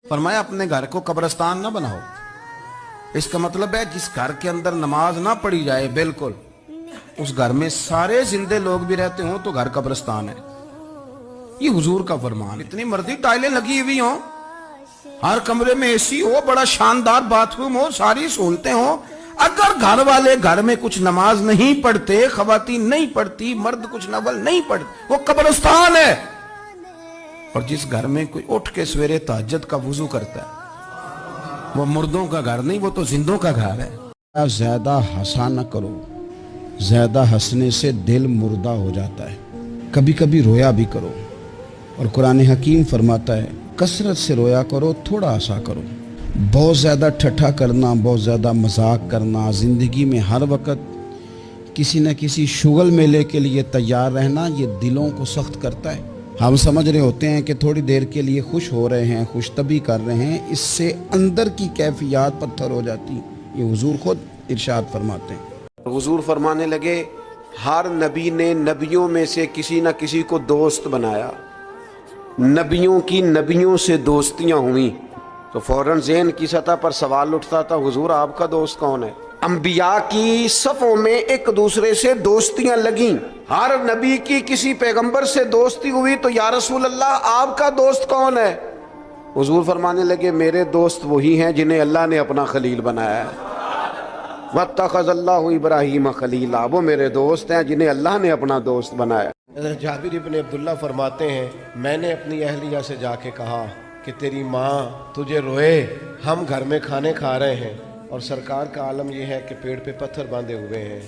فرمایا اپنے گھر کو قبرستان نہ بناؤ. اس کا مطلب ہے جس گھر کے اندر نماز نہ پڑھی جائے بالکل، اس گھر میں سارے زندے لوگ بھی رہتے ہوں تو گھر قبرستان ہے. یہ حضور کا فرمان. اتنی مرضی ٹائلیں لگی ہوئی ہوں، ہر کمرے میں اے سی ہو، بڑا شاندار باتھ روم ہو، ساری سہولتیں ہوں، اگر گھر والے گھر میں کچھ نماز نہیں پڑھتے، خواتین نہیں پڑھتی، مرد کچھ نفل نہیں پڑھتے، وہ قبرستان ہے. اور جس گھر میں کوئی اٹھ کے سویرے تہجد کا وضو کرتا ہے، وہ مردوں کا گھر نہیں، وہ تو زندوں کا گھر ہے. زیادہ ہنسا نہ کرو، زیادہ ہنسنے سے دل مردہ ہو جاتا ہے. کبھی کبھی رویا بھی کرو. اور قرآن حکیم فرماتا ہے کثرت سے رویا کرو، تھوڑا ہنسا کرو. بہت زیادہ ٹھٹھا کرنا، بہت زیادہ مذاق کرنا، زندگی میں ہر وقت کسی نہ کسی شغل میلے کے لیے تیار رہنا، یہ دلوں کو سخت کرتا ہے. ہم سمجھ رہے ہوتے ہیں کہ تھوڑی دیر کے لیے خوش ہو رہے ہیں، خوش طبعی کر رہے ہیں، اس سے اندر کی کیفیات پتھر ہو جاتی. یہ حضور خود ارشاد فرماتے ہیں. حضور فرمانے لگے ہر نبی نے نبیوں میں سے کسی نہ کسی کو دوست بنایا. نبیوں کی نبیوں سے دوستیاں ہوئیں تو فوراً ذہن کی سطح پر سوال اٹھتا تھا حضور آپ کا دوست کون ہے؟ انبیاء کی صفوں میں ایک دوسرے سے دوستیاں لگیں. ہر نبی کی کسی پیغمبر سے دوستی ہوئی تو یا رسول اللہ آپ کا دوست کون ہے؟ حضور فرمانے لگے میرے دوست وہی ہیں جنہیں اللہ نے اپنا خلیل بنایا ہے. واتخذ اللہ ابراہیم خلیلا، وہ میرے دوست ہیں جنہیں اللہ نے اپنا دوست بنایا. حضرت جابر ابن عبداللہ فرماتے ہیں میں نے اپنی اہلیہ سے جا کے کہا کہ تیری ماں تجھے روئے، ہم گھر میں کھانے کھا رہے ہیں اور سرکار کا عالم یہ ہے کہ پیڑ پہ پتھر باندھے ہوئے ہیں.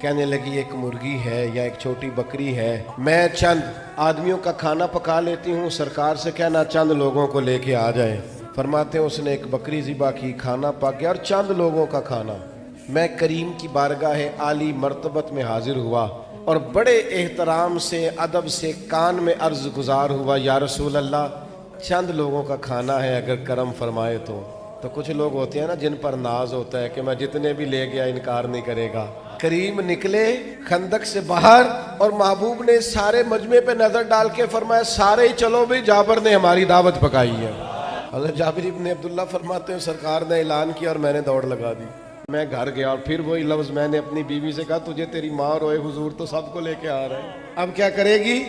کہنے لگی ایک مرغی ہے یا ایک چھوٹی بکری ہے، میں چند آدمیوں کا کھانا پکا لیتی ہوں، سرکار سے کہنا چند لوگوں کو لے کے آ جائیں. فرماتے ہیں اس نے ایک بکری ذبح کی، کھانا پک گیا اور چند لوگوں کا کھانا. میں کریم کی بارگاہ عالی مرتبت میں حاضر ہوا اور بڑے احترام سے ادب سے کان میں عرض گزار ہوا یا رسول اللہ چند لوگوں کا کھانا ہے، اگر کرم فرمائے تو کچھ لوگ ہوتے ہیں نا جن پر ناز ہوتا ہے کہ میں جتنے بھی لے گیا انکار نہیں کرے گا. کریم نکلے خندق سے باہر اور محبوب نے سارے مجمع پہ نظر ڈال کے فرمایا سارے ہی چلو بھی، جابر نے ہماری دعوت پکائی ہے. حضرت جابر ابن عبداللہ فرماتے ہیں سرکار نے اعلان کیا اور میں نے دوڑ لگا دی. میں گھر گیا اور پھر وہی لفظ میں نے اپنی بیوی سے کہا تجھے تیری ماں روئے حضور تو سب کو لے کے آ رہے ہیں، اب کیا کرے گی؟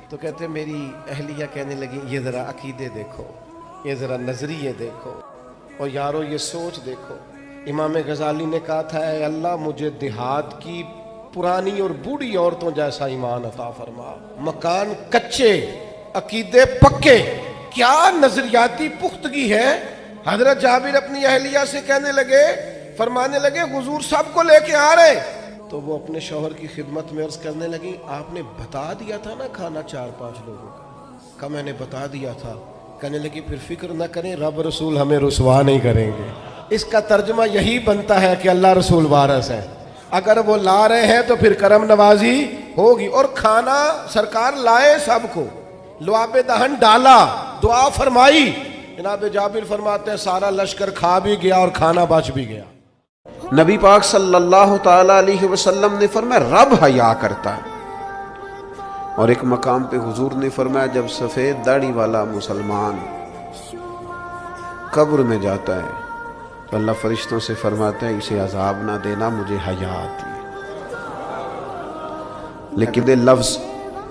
تو کہتے میری اہلیہ کہنے لگی یہ ذرا عقیدے دیکھو، یہ ذرا نظریے دیکھو، اور یارو یہ سوچ دیکھو. امام غزالی نے کہا تھا اے اللہ مجھے دیہات کی پرانی اور بوڑھی عورتوں جیسا ایمان عطا فرما. مکان کچے، عقیدے پکے، کیا نظریاتی پختگی ہے. حضرت جابر اپنی اہلیہ سے کہنے لگے، فرمانے لگے حضور سب کو لے کے آ رہے. تو وہ اپنے شوہر کی خدمت میں عرض کرنے لگی آپ نے بتا دیا تھا نا کھانا 4-5 لوگوں کا؟ کہا میں نے بتا دیا تھا. کہنے لگی پھر فکر نہ کریں رب رسول ہمیں رسوا نہیں کریں گے. اس کا ترجمہ یہی بنتا ہے کہ اللہ رسول وارث ہے، اگر وہ لا رہے ہیں تو پھر کرم نوازی ہوگی. اور کھانا سرکار لائے سب کو، لعاب دہن ڈالا، دعا فرمائی. جناب جابر فرماتے ہیں سارا لشکر کھا بھی گیا اور کھانا بچ بھی گیا. نبی پاک صلی اللہ تعالی علیہ وسلم نے فرمایا رب حیا کرتا ہے. اور ایک مقام پہ حضور نے فرمایا جب سفید داڑھی والا مسلمان قبر میں جاتا ہے تو اللہ فرشتوں سے فرماتا ہے اسے عذاب نہ دینا، مجھے حیا آتی ہے. لیکن یہ لفظ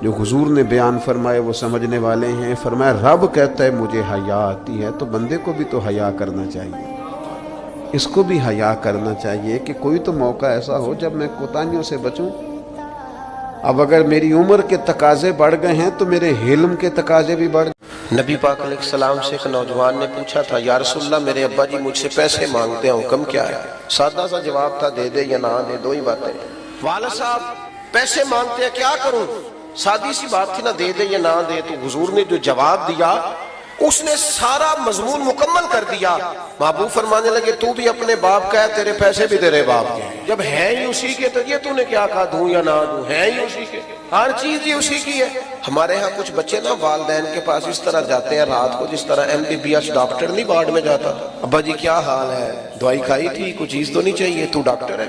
جو حضور نے بیان فرمائے وہ سمجھنے والے ہیں. فرمایا رب کہتا ہے مجھے حیا آتی ہے تو بندے کو بھی تو حیا کرنا چاہیے، اس کو بھی حیا کرنا چاہیے کہ کوئی تو موقع ایسا ہو جب میں کوتاہیوں سے بچوں. اب اگر میری عمر کے تقاضے بڑھ گئے ہیں تو میرے حلم کے تقاضے بھی بڑھ گئے. نبی پاک علیہ السلام سے ایک نوجوان نے پوچھا تھا یا رسول اللہ میرے ابا جی مجھ سے پیسے مانگتے ہیں، حکم کیا ہے؟ سادہ سا جواب تھا دے دے یا نہ دے، دو ہی باتیں. والد صاحب پیسے مانگتے ہیں کیا کروں؟ سادی سی بات تھی، نہ دے دے یا نہ دے. تو حضور نے جو جواب دیا اس نے سارا مضمون مکمل کر دیا. محبوب فرمانے لگے تو بھی اپنے باپ کا ہے، تیرے پیسے بھی تیرے باپ کے، جب ہے ہی اسی کے تو یہ تو نے کیا کہا دوں یا نہ دوں، ہے ہی اسی کے، ہر چیز ہی اسی کی ہے. ہمارے ہاں کچھ بچے نا والدین کے پاس اس طرح جاتے ہیں رات کو جس طرح MBBS ڈاکٹر نہیں وارڈ میں جاتا. ابا جی کیا حال ہے، دوائی کھائی تھی، کوئی چیز تو نہیں چاہیے، تو ڈاکٹر ہے.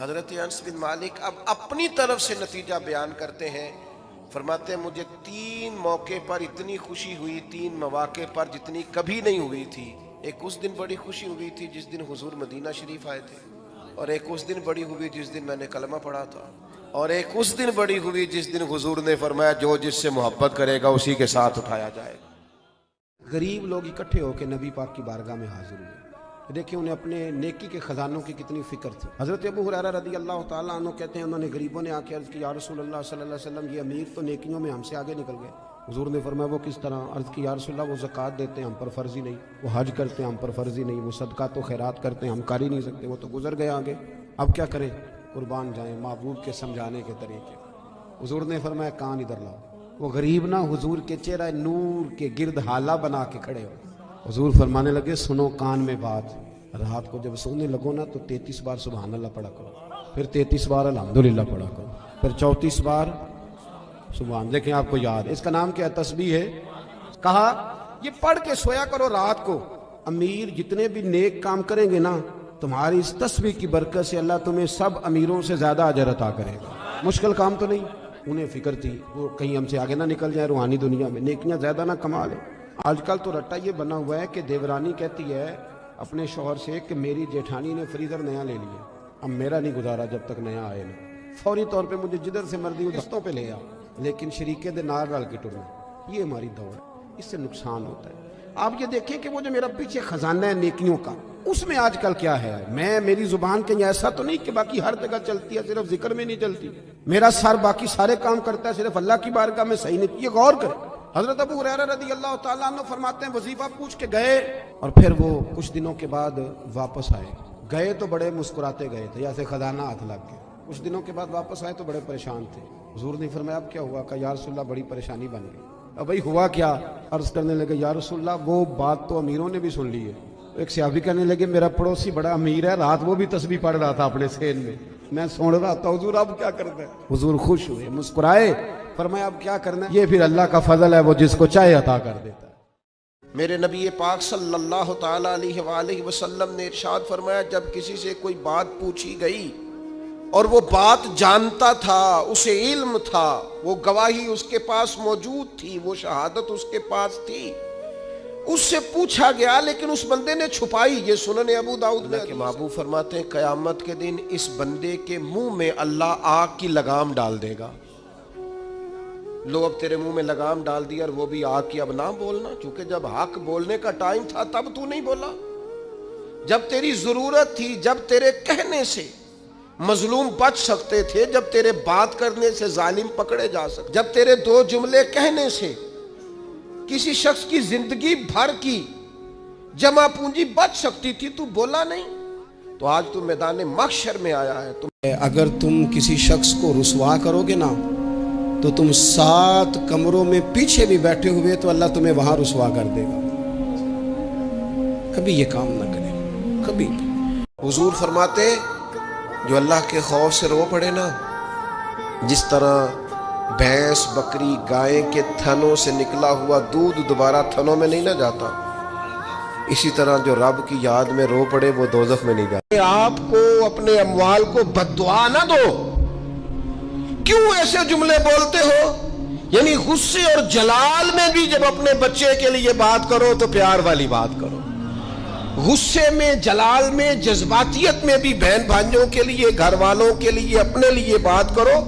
حضرت انس بن مالک اب اپنی طرف سے نتیجہ بیان کرتے ہیں، فرماتے ہیں مجھے 3 موقع پر اتنی خوشی ہوئی، 3 مواقع پر جتنی کبھی نہیں ہوئی تھی۔ ایک اس دن بڑی خوشی ہوئی تھی جس دن حضور مدینہ شریف آئے تھے، اور ایک اس دن بڑی ہوئی جس دن میں نے کلمہ پڑھا تھا، اور ایک اس دن بڑی ہوئی جس دن حضور نے فرمایا جو جس سے محبت کرے گا اسی کے ساتھ اٹھایا جائے گا۔ غریب لوگ اکٹھے ہو کے نبی پاک کی بارگاہ میں حاضر ہوئے، دیکھیں انہیں اپنے نیکی کے خزانوں کی کتنی فکر تھی۔ حضرت ابو ہریرہ رضی اللہ تعالیٰ عنہ کہتے ہیں انہوں نے غریبوں نے آ کے عرض کی یا رسول اللہ صلی اللہ علیہ وسلم یہ امیر تو نیکیوں میں ہم سے آگے نکل گئے۔ حضور نے فرمایا وہ کس طرح؟ عرض کی یا رسول اللہ وہ زکوٰۃ دیتے ہیں ہم پر فرض ہی نہیں، وہ حج کرتے ہیں ہم پر فرض ہی نہیں، وہ صدقات و خیرات کرتے ہیں ہم کر ہی نہیں سکتے، وہ تو گزر گئے آگے، اب کیا کریں؟ قربان جائیں محبوب کے سمجھانے کے طریقے۔ حضور نے فرمایا کان ادھر لاؤ۔ وہ غریب نہ حضور کے چہرہ نور کے گرد حالہ بنا کے کھڑے ہو۔ حضور فرمانے لگے سنو کان میں بات، رات کو جب سونے لگو نا تو 33 بار سبحان اللہ پڑھا کرو، پھر 33 بار الحمدللہ پڑھا کرو، پھر 34 بار سبحان۔ دیکھیں آپ کو یاد ہے اس کا نام کیا تسبیح ہے؟ کہا یہ پڑھ کے سویا کرو رات کو۔ امیر جتنے بھی نیک کام کریں گے نا تمہاری اس تسبیح کی برکت سے اللہ تمہیں سب امیروں سے زیادہ اجر عطا کرے گا۔ مشکل کام تو نہیں، انہیں فکر تھی وہ کہیں ہم سے آگے نہ نکل جائیں روحانی دنیا میں، نیکیاں زیادہ نہ کما لیں۔ آج کل تو رٹا یہ بنا ہوا ہے کہ دیورانی کہتی ہے اپنے شوہر سے کہ میری جیٹھانی نے فریزر نیا لے لیا، اب میرا نہیں گزارا جب تک نیا آئے نا، فوری طور پہ مجھے جدھر سے مرضی دستوں پہ لے آ، لیکن شریکے دے نار ڈال کے ٹرنا، یہ ہماری دور ہے، اس سے نقصان ہوتا ہے۔ آپ یہ دیکھیں کہ وہ جو میرا پیچھے خزانہ ہے نیکیوں کا اس میں آج کل کیا ہے، میری زبان کہیں ایسا تو نہیں کہ باقی ہر جگہ چلتی ہے صرف ذکر میں نہیں چلتی، میرا سر باقی سارے کام کرتا ہے صرف اللہ کی بارگاہ میں صحیح نہیں، یہ غور کریں۔ حضرت ابو ہریرہ رضی اللہ تعالیٰ عنہ فرماتے ہیں وظیفہ پوچھ کے گئے اور پھر وہ کچھ دنوں کے بعد واپس آئے، گئے تو بڑے مسکراتے گئے تھے جیسے خزانہ ہاتھ لگ گیا، کچھ دنوں کے بعد واپس آئے تو بڑے پریشان تھے۔ حضور نے فرمایا اب کیا ہوا؟ کہ یا رسول اللہ بڑی پریشانی بن گئی۔ اب بھائی ہوا کیا؟ عرض کرنے لگے یا رسول اللہ وہ بات تو امیروں نے بھی سن لی ہے۔ ایک صحابی کہنے لگے میرا پڑوسی بڑا امیر ہے، رات وہ بھی تسبیح پڑھ رہا تھا اپنے سین میں سن رہا تھا، حضور اب کیا کرنا ہے؟ حضور خوش ہوئے، مسکرائے، فرمایا اب کیا کرنا ہے؟ یہ پھر اللہ کا فضل ہے، وہ جس کو چاہے عطا کر دیتا ہے۔ میرے نبی پاک صلی اللہ تعالیٰ علیہ وآلہ وسلم نے ارشاد فرمایا جب کسی سے کوئی بات پوچھی گئی اور وہ بات جانتا تھا، اسے علم تھا، وہ گواہی اس کے پاس موجود تھی، وہ شہادت اس کے پاس تھی، اس سے پوچھا گیا لیکن اس بندے نے چھپائی، یہ سنن ابو داؤد میں کہ محبوب فرماتے ہیں قیامت کے دن اس بندے کے منہ میں اللہ آگ کی لگام ڈال دے گا۔ لو اب تیرے منہ میں لگام ڈال دی اور وہ بھی آگ کی، اب نہ بولنا، چونکہ جب حق بولنے کا ٹائم تھا تب تو نہیں بولا، جب تیری ضرورت تھی، جب تیرے کہنے سے مظلوم بچ سکتے تھے، جب تیرے بات کرنے سے ظالم پکڑے جا سکتے، جب تیرے 2 جملے کہنے سے کسی شخص کی زندگی بھر کی جمع پونجی بچ سکتی تھی، تو بولا نہیں، تو آج تو میدان محشر میں آیا ہے۔ اگر تم کسی شخص کو رسوا کرو گے نا تو تم 7 کمروں میں پیچھے بھی بیٹھے ہوئے تو اللہ تمہیں وہاں رسوا کر دے گا، کبھی یہ کام نہ کرے کبھی۔ حضور فرماتے جو اللہ کے خوف سے رو پڑے نا، جس طرح بھینس بکری گائے کے تھنوں سے نکلا ہوا دودھ دوبارہ تھنوں میں نہیں نہ جاتا، اسی طرح جو رب کی یاد میں رو پڑے وہ دوزخ میں نہیں جاتا۔ آپ کو اپنے اموال کو بد دعا نہ دو، کیوں ایسے جملے بولتے ہو؟ یعنی غصے اور جلال میں بھی جب اپنے بچے کے لیے بات کرو تو پیار والی بات کرو، غصے میں جلال میں جذباتیت میں بھی بہن بھائیوں کے لیے گھر والوں کے لیے اپنے لیے بات کرو